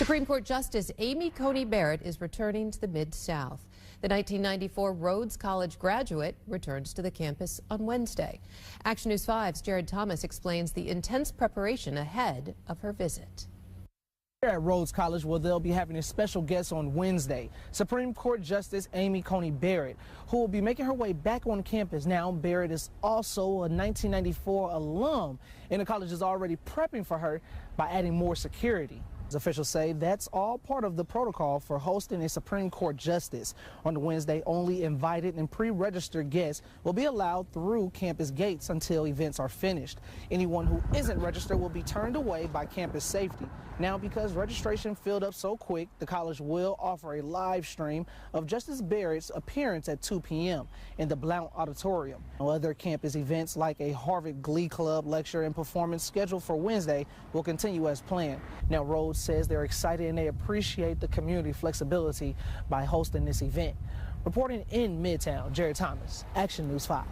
Supreme Court Justice Coney Barrett is returning to the Mid-South. The 1994 Rhodes College graduate returns to the campus on Wednesday. Action News 5's Jared Thomas explains the intense preparation ahead of her visit. Here at Rhodes College, where they'll be having a special guest on Wednesday, Supreme Court Justice Coney Barrett, who will be making her way back on campus. Now, Barrett is also a 1994 alum, and the college is already prepping for her by adding more security. Officials say that's all part of the protocol for hosting a Supreme Court justice. On Wednesday, only invited and pre-registered guests will be allowed through campus gates until events are finished. Anyone who isn't registered will be turned away by campus safety. Now, because registration filled up so quick, the college will offer a live stream of Justice Barrett's appearance at 2 p.m. in the Blount Auditorium. Other campus events like a Harvard Glee Club lecture and performance scheduled for Wednesday will continue as planned. Now, Rhodes says they're excited and they appreciate the community flexibility by hosting this event. Reporting in Midtown, Jared Thomas, Action News 5.